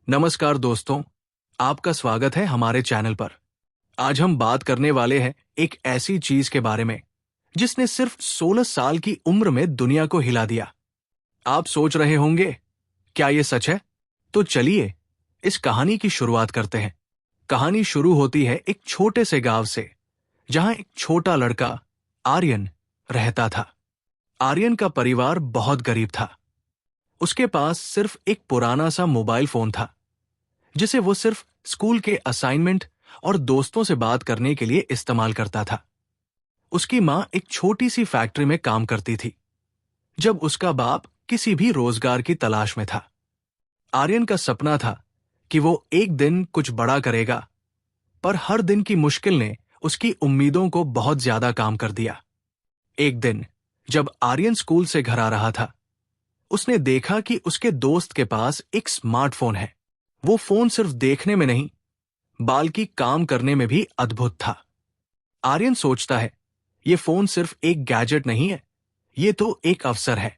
नमस्कार दोस्तों, आपका स्वागत है हमारे चैनल पर। आज हम बात करने वाले हैं एक ऐसी चीज के बारे में जिसने सिर्फ 16 साल की उम्र में दुनिया को हिला दिया। आप सोच रहे होंगे, क्या ये सच है? तो चलिए इस कहानी की शुरुआत करते हैं। कहानी शुरू होती है एक छोटे से गांव से, जहां एक छोटा लड़का आर्यन रहता था। आर्यन का परिवार बहुत गरीब था। उसके पास सिर्फ एक पुराना सा मोबाइल फोन था, जिसे वो सिर्फ स्कूल के असाइनमेंट और दोस्तों से बात करने के लिए इस्तेमाल करता था। उसकी मां एक छोटी सी फैक्ट्री में काम करती थी, जब उसका बाप किसी भी रोजगार की तलाश में था। आर्यन का सपना था कि वो एक दिन कुछ बड़ा करेगा, पर हर दिन की मुश्किल ने उसकी उम्मीदों को बहुत ज्यादा काम कर दिया। एक दिन जब आर्यन स्कूल से घर आ रहा था, उसने देखा कि उसके दोस्त के पास एक स्मार्टफोन है। वो फोन सिर्फ देखने में नहीं, बल्कि काम करने में भी अद्भुत था। आर्यन सोचता है, ये फोन सिर्फ एक गैजेट नहीं है, ये तो एक अवसर है।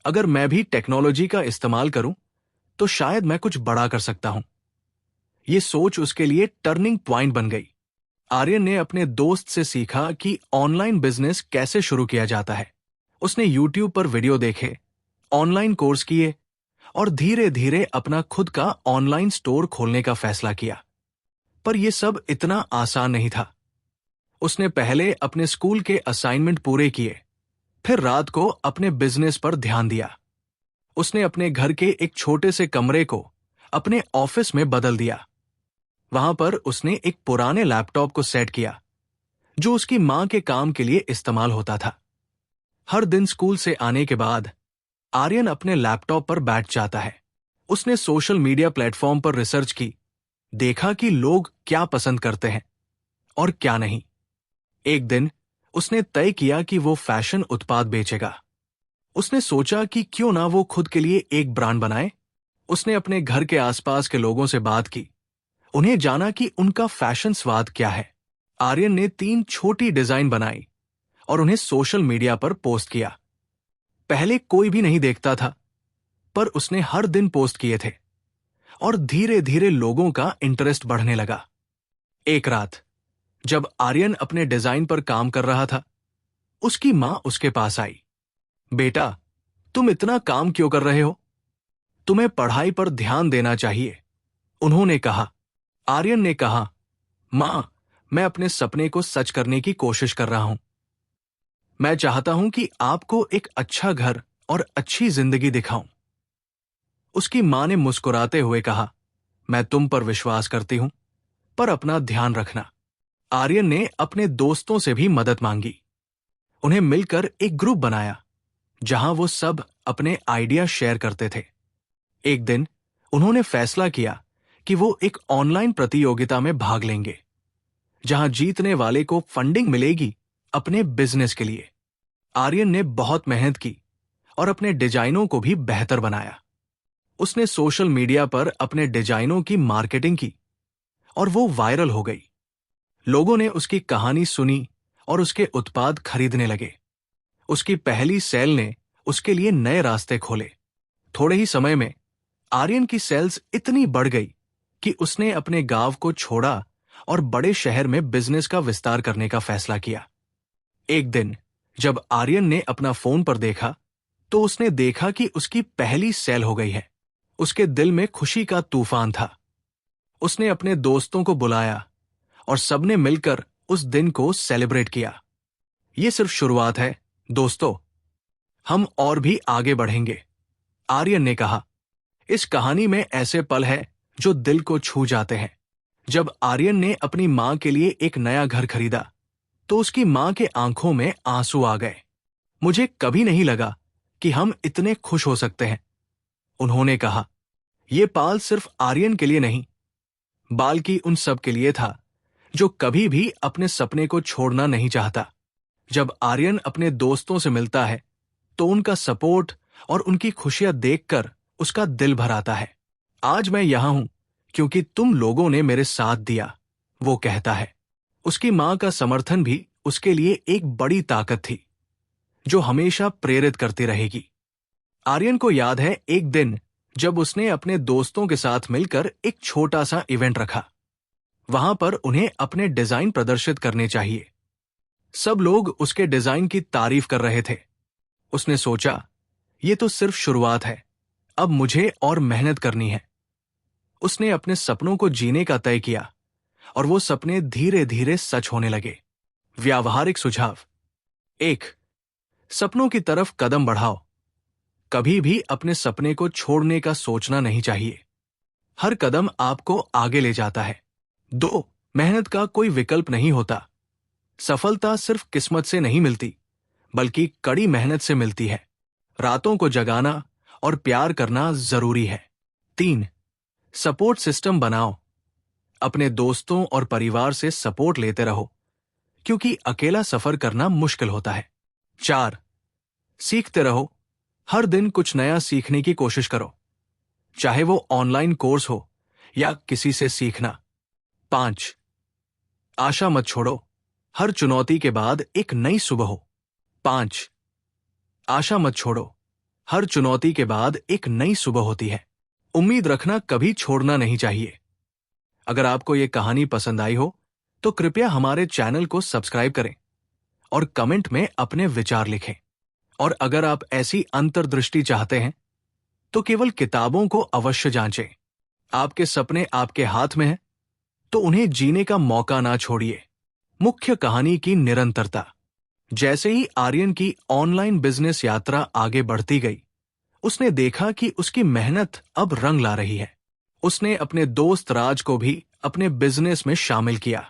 अगर मैं भी टेक्नोलॉजी का इस्तेमाल करूं, तो शायद मैं कुछ बड़ा कर सकता हूं। ये सोच उसके लिए टर्निंग पॉइंट बन गई। आर्यन ने अपने दोस्त से सीखा कि ऑनलाइन बिजनेस कैसे शुरू किया जाता है। उसने यूट्यूब पर वीडियो देखे, ऑनलाइन कोर्स किए और धीरे धीरे अपना खुद का ऑनलाइन स्टोर खोलने का फैसला किया। पर यह सब इतना आसान नहीं था। उसने पहले अपने स्कूल के असाइनमेंट पूरे किए, फिर रात को अपने बिजनेस पर ध्यान दिया। उसने अपने घर के एक छोटे से कमरे को अपने ऑफिस में बदल दिया। वहां पर उसने एक पुराने लैपटॉप को सेट किया, जो उसकी मां के काम के लिए इस्तेमाल होता था। हर दिन स्कूल से आने के बाद आर्यन अपने लैपटॉप पर बैठ जाता है। उसने सोशल मीडिया प्लेटफॉर्म पर रिसर्च की, देखा कि लोग क्या पसंद करते हैं और क्या नहीं। एक दिन उसने तय किया कि वो फैशन उत्पाद बेचेगा। उसने सोचा कि क्यों ना वो खुद के लिए एक ब्रांड बनाए। उसने अपने घर के आसपास के लोगों से बात की, उन्हें जाना कि उनका फैशन स्वाद क्या है। आर्यन ने 3 छोटी डिजाइन बनाई और उन्हें सोशल मीडिया पर पोस्ट किया। पहले कोई भी नहीं देखता था, पर उसने हर दिन पोस्ट किए थे और धीरे धीरे लोगों का इंटरेस्ट बढ़ने लगा। एक रात जब आर्यन अपने डिजाइन पर काम कर रहा था, उसकी मां उसके पास आई। बेटा, तुम इतना काम क्यों कर रहे हो? तुम्हें पढ़ाई पर ध्यान देना चाहिए, उन्होंने कहा। आर्यन ने कहा, मां, मैं अपने सपने को सच करने की कोशिश कर रहा हूं। मैं चाहता हूं कि आपको एक अच्छा घर और अच्छी जिंदगी दिखाऊं। उसकी मां ने मुस्कुराते हुए कहा, मैं तुम पर विश्वास करती हूं, पर अपना ध्यान रखना। आर्यन ने अपने दोस्तों से भी मदद मांगी। उन्हें मिलकर एक ग्रुप बनाया, जहां वो सब अपने आइडिया शेयर करते थे। एक दिन उन्होंने फैसला किया कि वो एक ऑनलाइन प्रतियोगिता में भाग लेंगे, जहां जीतने वाले को फंडिंग मिलेगी अपने बिजनेस के लिए। आर्यन ने बहुत मेहनत की और अपने डिजाइनों को भी बेहतर बनाया। उसने सोशल मीडिया पर अपने डिजाइनों की मार्केटिंग की और वो वायरल हो गई। लोगों ने उसकी कहानी सुनी और उसके उत्पाद खरीदने लगे। उसकी पहली सेल ने उसके लिए नए रास्ते खोले। थोड़े ही समय में आर्यन की सेल्स इतनी बढ़ गई कि उसने अपने गांव को छोड़ा और बड़े शहर में बिजनेस का विस्तार करने का फैसला किया। एक दिन जब आर्यन ने अपना फोन पर देखा, तो उसने देखा कि उसकी पहली सेल हो गई है। उसके दिल में खुशी का तूफान था। उसने अपने दोस्तों को बुलाया और सबने मिलकर उस दिन को सेलिब्रेट किया। यह सिर्फ शुरुआत है दोस्तों, हम और भी आगे बढ़ेंगे, आर्यन ने कहा। इस कहानी में ऐसे पल हैं जो दिल को छू जाते हैं। जब आर्यन ने अपनी मां के लिए एक नया घर खरीदा, तो उसकी मां के आंखों में आंसू आ गए। मुझे कभी नहीं लगा कि हम इतने खुश हो सकते हैं, उन्होंने कहा। यह पल सिर्फ आर्यन के लिए नहीं, बल्कि उन सब के लिए था जो कभी भी अपने सपने को छोड़ना नहीं चाहता। जब आर्यन अपने दोस्तों से मिलता है, तो उनका सपोर्ट और उनकी खुशियां देखकर उसका दिल भर आता है। आज मैं यहां हूं क्योंकि तुम लोगों ने मेरे साथ दिया, वो कहता है। उसकी मां का समर्थन भी उसके लिए एक बड़ी ताकत थी, जो हमेशा प्रेरित करती रहेगी। आर्यन को याद है एक दिन जब उसने अपने दोस्तों के साथ मिलकर एक छोटा सा इवेंट रखा। वहां पर उन्हें अपने डिजाइन प्रदर्शित करने चाहिए। सब लोग उसके डिजाइन की तारीफ कर रहे थे। उसने सोचा, ये तो सिर्फ शुरुआत है, अब मुझे और मेहनत करनी है। उसने अपने सपनों को जीने का तय किया और वो सपने धीरे धीरे सच होने लगे। व्यावहारिक सुझाव: 1. सपनों की तरफ कदम बढ़ाओ। कभी भी अपने सपने को छोड़ने का सोचना नहीं चाहिए। हर कदम आपको आगे ले जाता है। 2. मेहनत का कोई विकल्प नहीं होता। सफलता सिर्फ किस्मत से नहीं मिलती, बल्कि कड़ी मेहनत से मिलती है। रातों को जगाना और प्यार करना जरूरी है। 3. सपोर्ट सिस्टम बनाओ। अपने दोस्तों और परिवार से सपोर्ट लेते रहो, क्योंकि अकेला सफर करना मुश्किल होता है। 4. सीखते रहो। हर दिन कुछ नया सीखने की कोशिश करो, चाहे वो ऑनलाइन कोर्स हो या किसी से सीखना। 5. आशा मत छोड़ो। हर चुनौती के बाद एक नई सुबह हो। 5. आशा मत छोड़ो। हर चुनौती के बाद एक नई सुबह होती है। उम्मीद रखना कभी छोड़ना नहीं चाहिए। अगर आपको ये कहानी पसंद आई हो तो कृपया हमारे चैनल को सब्सक्राइब करें और कमेंट में अपने विचार लिखें। और अगर आप ऐसी अंतर्दृष्टि चाहते हैं तो केवल किताबों को अवश्य जांचें। आपके सपने आपके हाथ में हैं, तो उन्हें जीने का मौका ना छोड़िए। मुख्य कहानी की निरंतरता। जैसे ही आर्यन की ऑनलाइन बिजनेस यात्रा आगे बढ़ती गई, उसने देखा कि उसकी मेहनत अब रंग ला रही है। उसने अपने दोस्त राज को भी अपने बिजनेस में शामिल किया।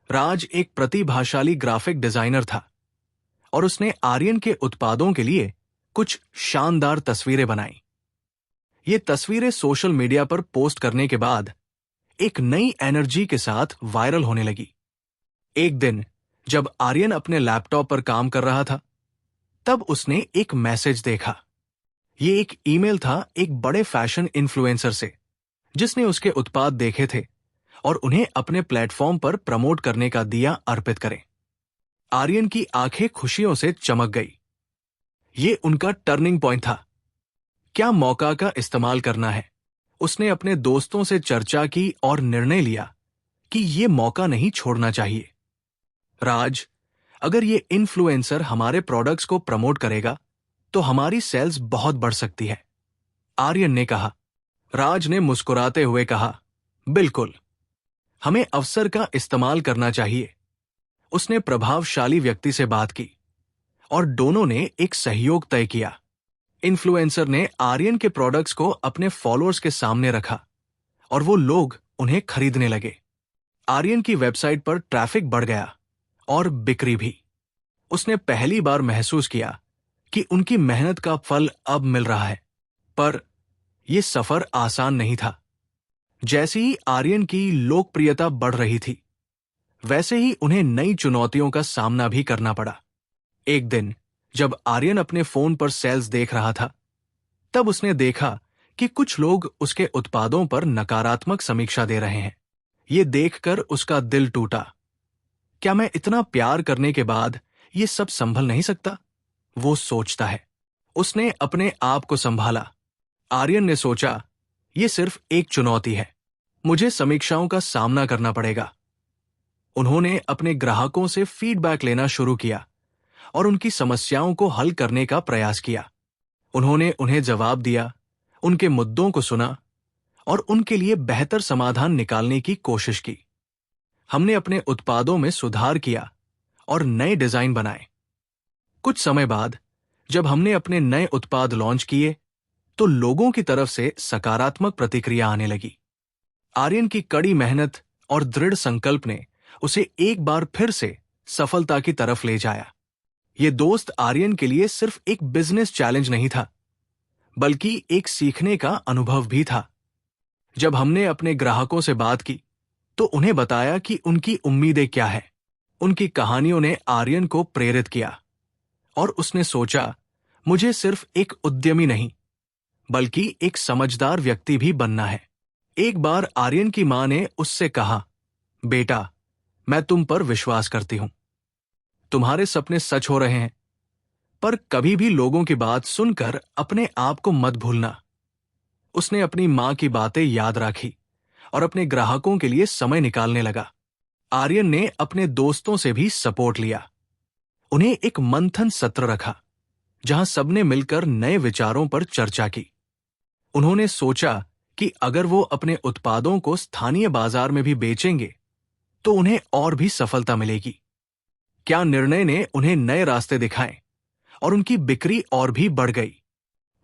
राज एक प्रतिभाशाली ग्राफिक डिजाइनर था और उसने आर्यन के उत्पादों के लिए कुछ शानदार तस्वीरें बनाई। ये तस्वीरें सोशल मीडिया पर पोस्ट करने के बाद एक नई एनर्जी के साथ वायरल होने लगी। एक दिन जब आर्यन अपने लैपटॉप पर काम कर रहा था, तब उसने एक मैसेज देखा। ये एक ईमेल था एक बड़े फैशन इन्फ्लुएंसर से, जिसने उसके उत्पाद देखे थे और उन्हें अपने प्लेटफॉर्म पर प्रमोट करने का दिया अर्पित करें। आर्यन की आंखें खुशियों से चमक गई। ये उनका टर्निंग पॉइंट था। क्या मौका का इस्तेमाल करना है? उसने अपने दोस्तों से चर्चा की और निर्णय लिया कि ये मौका नहीं छोड़ना चाहिए। राज, अगर ये इन्फ्लुएंसर हमारे प्रोडक्ट्स को प्रमोट करेगा तो हमारी सेल्स बहुत बढ़ सकती है, आर्यन ने कहा। राज ने मुस्कुराते हुए कहा, बिल्कुल, हमें अवसर का इस्तेमाल करना चाहिए। उसने प्रभावशाली व्यक्ति से बात की और दोनों ने एक सहयोग तय किया। इन्फ्लुएंसर ने आर्यन के प्रोडक्ट्स को अपने फॉलोअर्स के सामने रखा और वो लोग उन्हें खरीदने लगे। आर्यन की वेबसाइट पर ट्रैफिक बढ़ गया और बिक्री भी। उसने पहली बार महसूस किया कि उनकी मेहनत का फल अब मिल रहा है। पर यह सफर आसान नहीं था। जैसे ही आर्यन की लोकप्रियता बढ़ रही थी, वैसे ही उन्हें नई चुनौतियों का सामना भी करना पड़ा। एक दिन जब आर्यन अपने फोन पर सेल्स देख रहा था, तब उसने देखा कि कुछ लोग उसके उत्पादों पर नकारात्मक समीक्षा दे रहे हैं। ये देखकर उसका दिल टूटा। क्या मैं इतना प्यार करने के बाद ये सब संभल नहीं सकता? वो सोचता है। उसने अपने आप को संभाला। आर्यन ने सोचा, ये सिर्फ एक चुनौती है, मुझे समीक्षाओं का सामना करना पड़ेगा। उन्होंने अपने ग्राहकों से फीडबैक लेना शुरू किया और उनकी समस्याओं को हल करने का प्रयास किया। उन्होंने उन्हें जवाब दिया, उनके मुद्दों को सुना और उनके लिए बेहतर समाधान निकालने की कोशिश की। हमने अपने उत्पादों में सुधार किया और नए डिजाइन बनाए। कुछ समय बाद जब हमने अपने नए उत्पाद लॉन्च किए, तो लोगों की तरफ से सकारात्मक प्रतिक्रिया आने लगी। आर्यन की कड़ी मेहनत और दृढ़ संकल्प ने उसे एक बार फिर से सफलता की तरफ ले जाया। ये दोस्त आर्यन के लिए सिर्फ एक बिजनेस चैलेंज नहीं था, बल्कि एक सीखने का अनुभव भी था। जब हमने अपने ग्राहकों से बात की, तो उन्हें बताया कि उनकी उम्मीदें क्या है। उनकी कहानियों ने आर्यन को प्रेरित किया और उसने सोचा, मुझे सिर्फ एक उद्यमी नहीं, बल्कि एक समझदार व्यक्ति भी बनना है। एक बार आर्यन की मां ने उससे कहा, बेटा, मैं तुम पर विश्वास करती हूं। तुम्हारे सपने सच हो रहे हैं, पर कभी भी लोगों की बात सुनकर अपने आप को मत भूलना। उसने अपनी मां की बातें याद रखी और अपने ग्राहकों के लिए समय निकालने लगा। आर्यन ने अपने दोस्तों से भी सपोर्ट लिया। उन्हें एक मंथन सत्र रखा जहां सबने मिलकर नए विचारों पर चर्चा की। उन्होंने सोचा कि अगर वो अपने उत्पादों को स्थानीय बाजार में भी बेचेंगे तो उन्हें और भी सफलता मिलेगी। क्या निर्णय ने उन्हें नए रास्ते दिखाए और उनकी बिक्री और भी बढ़ गई।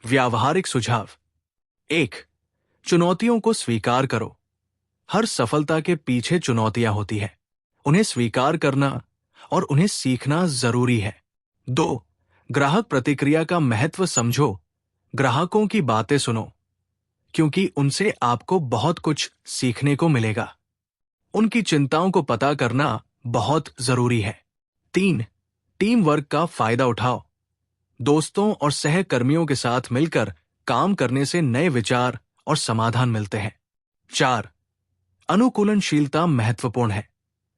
व्यावहारिक सुझाव। 1. चुनौतियों को स्वीकार करो। हर सफलता के पीछे चुनौतियां होती हैं। उन्हें स्वीकार करना और उन्हें सीखना जरूरी है। 2. ग्राहक प्रतिक्रिया का महत्व समझो। ग्राहकों की बातें सुनो, क्योंकि उनसे आपको बहुत कुछ सीखने को मिलेगा। उनकी चिंताओं को पता करना बहुत जरूरी है। 3. टीम वर्क का फायदा उठाओ। दोस्तों और सहकर्मियों के साथ मिलकर काम करने से नए विचार और समाधान मिलते हैं। 4. अनुकूलनशीलता महत्वपूर्ण है।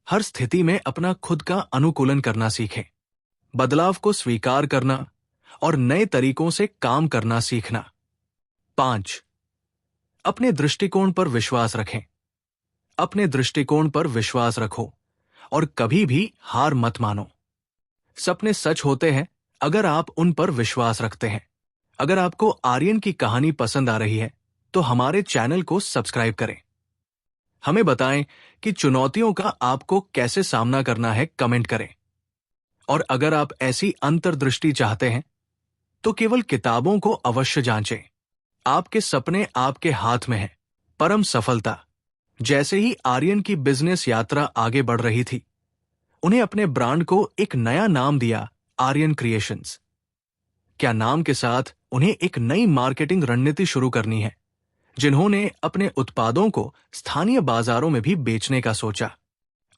हर स्थिति में अपना खुद का अनुकूलन करना सीखें। बदलाव को स्वीकार करना और नए तरीकों से काम करना सीखना। 5. अपने दृष्टिकोण पर विश्वास रखें। अपने दृष्टिकोण पर विश्वास रखो और कभी भी हार मत मानो। सपने सच होते हैं अगर आप उन पर विश्वास रखते हैं। अगर आपको आर्यन की कहानी पसंद आ रही है तो हमारे चैनल को सब्सक्राइब करें। हमें बताएं कि चुनौतियों का आपको कैसे सामना करना है, कमेंट करें। और अगर आप ऐसी अंतर्दृष्टि चाहते हैं तो केवल किताबों को अवश्य जांचें। आपके सपने आपके हाथ में हैं। परम सफलता। जैसे ही आर्यन की बिजनेस यात्रा आगे बढ़ रही थी, उन्हें अपने ब्रांड को एक नया नाम दिया, आर्यन क्रिएशंस। क्या नाम के साथ उन्हें एक नई मार्केटिंग रणनीति शुरू करनी है, जिन्होंने अपने उत्पादों को स्थानीय बाजारों में भी बेचने का सोचा।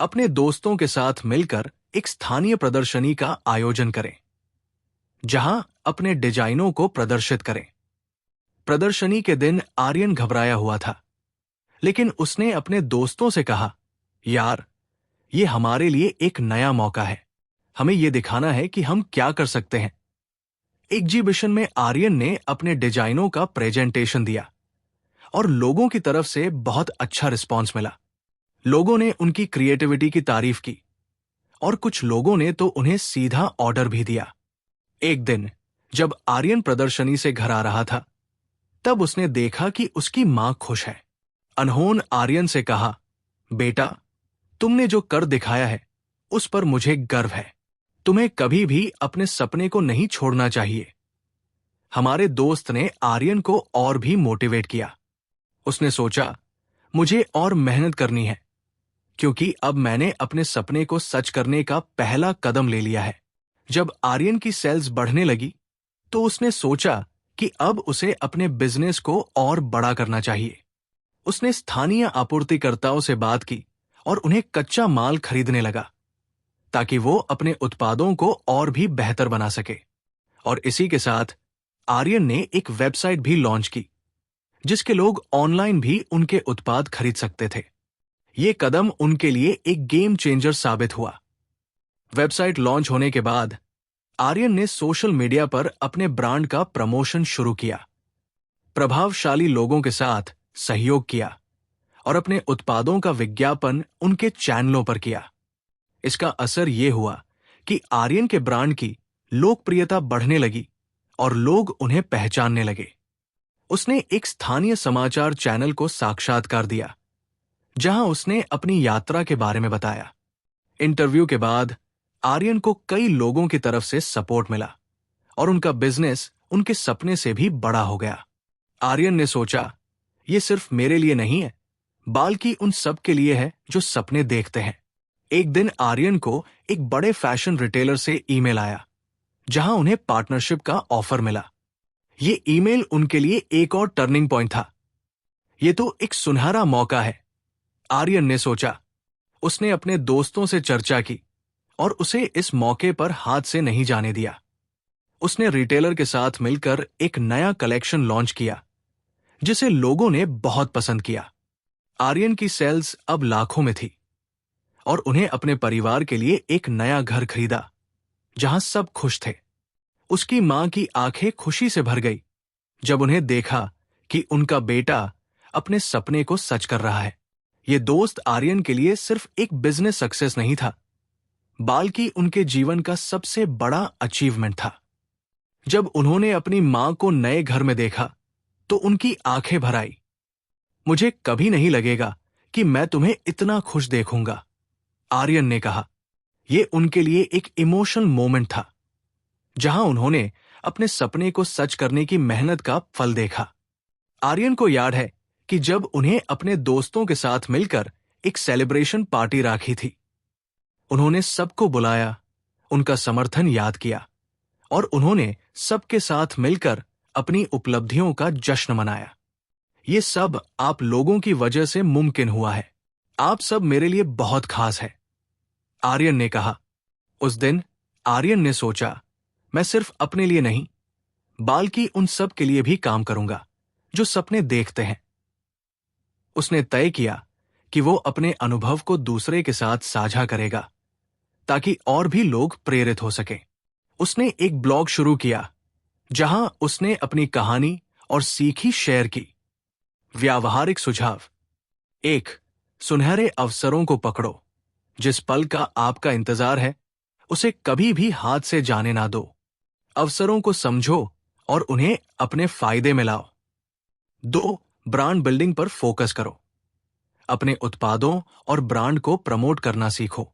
अपने दोस्तों के साथ मिलकर एक स्थानीय प्रदर्शनी का आयोजन करें, जहां अपने डिजाइनों को प्रदर्शित करें। प्रदर्शनी के दिन आर्यन घबराया हुआ था, लेकिन उसने अपने दोस्तों से कहा, यार, ये हमारे लिए एक नया मौका है। हमें ये दिखाना है कि हम क्या कर सकते हैं। एग्जीबिशन में आर्यन ने अपने डिजाइनों का प्रेजेंटेशन दिया और लोगों की तरफ से बहुत अच्छा रिस्पांस मिला। लोगों ने उनकी क्रिएटिविटी की तारीफ की और कुछ लोगों ने तो उन्हें सीधा ऑर्डर भी दिया। एक दिन जब आर्यन प्रदर्शनी से घर आ रहा था, तब उसने देखा कि उसकी मां खुश है। अनहोन आर्यन से कहा, बेटा, तुमने जो कर दिखाया है उस पर मुझे गर्व है। तुम्हें कभी भी अपने सपने को नहीं छोड़ना चाहिए। हमारे दोस्त ने आर्यन को और भी मोटिवेट किया। उसने सोचा, मुझे और मेहनत करनी है, क्योंकि अब मैंने अपने सपने को सच करने का पहला कदम ले लिया है। जब आर्यन की सेल्स बढ़ने लगी तो उसने सोचा कि अब उसे अपने बिजनेस को और बड़ा करना चाहिए। उसने स्थानीय आपूर्तिकर्ताओं से बात की और उन्हें कच्चा माल खरीदने लगा, ताकि वो अपने उत्पादों को और भी बेहतर बना सके। और इसी के साथ आर्यन ने एक वेबसाइट भी लॉन्च की, जिसके लोग ऑनलाइन भी उनके उत्पाद खरीद सकते थे। ये कदम उनके लिए एक गेम चेंजर साबित हुआ। वेबसाइट लॉन्च होने के बाद आर्यन ने सोशल मीडिया पर अपने ब्रांड का प्रमोशन शुरू किया, प्रभावशाली लोगों के साथ सहयोग किया और अपने उत्पादों का विज्ञापन उनके चैनलों पर किया। इसका असर यह हुआ कि आर्यन के ब्रांड की लोकप्रियता बढ़ने लगी और लोग उन्हें पहचानने लगे। उसने एक स्थानीय समाचार चैनल को साक्षात्कार दिया, जहां उसने अपनी यात्रा के बारे में बताया। इंटरव्यू के बाद आर्यन को कई लोगों की तरफ से सपोर्ट मिला और उनका बिजनेस उनके सपने से भी बड़ा हो गया। आर्यन ने सोचा, ये सिर्फ मेरे लिए नहीं है, बल्कि उन सब के लिए है जो सपने देखते हैं। एक दिन आर्यन को एक बड़े फैशन रिटेलर से ईमेल आया, जहां उन्हें पार्टनरशिप का ऑफर मिला। ये ईमेल उनके लिए एक और टर्निंग पॉइंट था। ये तो एक सुनहरा मौका है, आर्यन ने सोचा। उसने अपने दोस्तों से चर्चा की और उसे इस मौके पर हाथ से नहीं जाने दिया। उसने रिटेलर के साथ मिलकर एक नया कलेक्शन लॉन्च किया, जिसे लोगों ने बहुत पसंद किया। आर्यन की सेल्स अब लाखों में थी और उन्हें अपने परिवार के लिए एक नया घर खरीदा, जहां सब खुश थे। उसकी मां की आंखें खुशी से भर गई जब उन्हें देखा कि उनका बेटा अपने सपने को सच कर रहा है। ये दोस्त आर्यन के लिए सिर्फ एक बिजनेस सक्सेस नहीं था, बल्कि उनके जीवन का सबसे बड़ा अचीवमेंट था। जब उन्होंने अपनी मां को नए घर में देखा तो उनकी आंखें भर आई। मुझे कभी नहीं लगेगा कि मैं तुम्हें इतना खुश देखूंगा, आर्यन ने कहा। यह उनके लिए एक इमोशनल मोमेंट था, जहां उन्होंने अपने सपने को सच करने की मेहनत का फल देखा। आर्यन को याद है कि जब उन्हें अपने दोस्तों के साथ मिलकर एक सेलिब्रेशन पार्टी रखी थी, उन्होंने सबको बुलाया, उनका समर्थन याद किया और उन्होंने सबके साथ मिलकर अपनी उपलब्धियों का जश्न मनाया। ये सब आप लोगों की वजह से मुमकिन हुआ है। आप सब मेरे लिए बहुत खास है, आर्यन ने कहा। उस दिन आर्यन ने सोचा, मैं सिर्फ अपने लिए नहीं, बल्कि उन सब के लिए भी काम करूंगा जो सपने देखते हैं। उसने तय किया कि वो अपने अनुभव को दूसरे के साथ साझा करेगा, ताकि और भी लोग प्रेरित हो सकें। उसने एक ब्लॉग शुरू किया, जहां उसने अपनी कहानी और सीखी शेयर की। व्यावहारिक सुझाव: 1. सुनहरे अवसरों को पकड़ो। जिस पल का आपका इंतजार है, उसे कभी भी हाथ से जाने ना दो। अवसरों को समझो और उन्हें अपने फायदे में लाओ। 2. ब्रांड बिल्डिंग पर फोकस करो। अपने उत्पादों और ब्रांड को प्रमोट करना सीखो।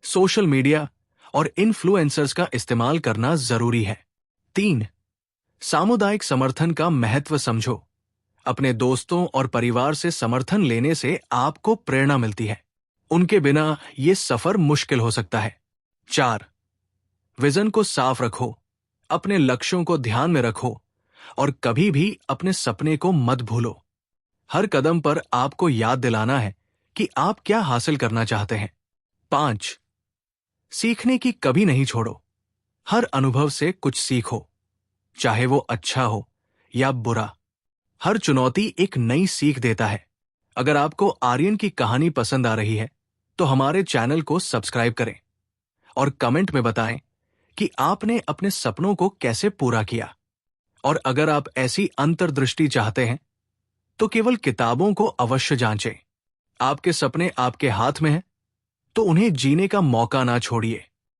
सोशल मीडिया और इन्फ्लुएंसर्स का इस्तेमाल करना जरूरी है। 3. सामुदायिक समर्थन का महत्व समझो। अपने दोस्तों और परिवार से समर्थन लेने से आपको प्रेरणा मिलती है। उनके बिना यह सफर मुश्किल हो सकता है। 4. विजन को साफ रखो, अपने लक्ष्यों को ध्यान में रखो और कभी भी अपने सपने को मत भूलो। हर कदम पर आपको याद दिलाना है कि आप क्या हासिल करना चाहते हैं। 5. सीखने की कभी नहीं छोड़ो। हर अनुभव से कुछ सीखो, चाहे वो अच्छा हो या बुरा। हर चुनौती एक नई सीख देता है। अगर आपको आर्यन की कहानी पसंद आ रही है, तो हमारे चैनल को सब्सक्राइब करें और कमेंट में बताएं कि आपने अपने सपनों को कैसे पूरा किया। और अगर आप ऐसी अंतर्दृष्टि चाहते हैं, तो केवल किताबों को अवश्य जांचें। आपके सपने आपके हाथ में हैं, तो उन्हें जीने का मौका ना छोड़िए।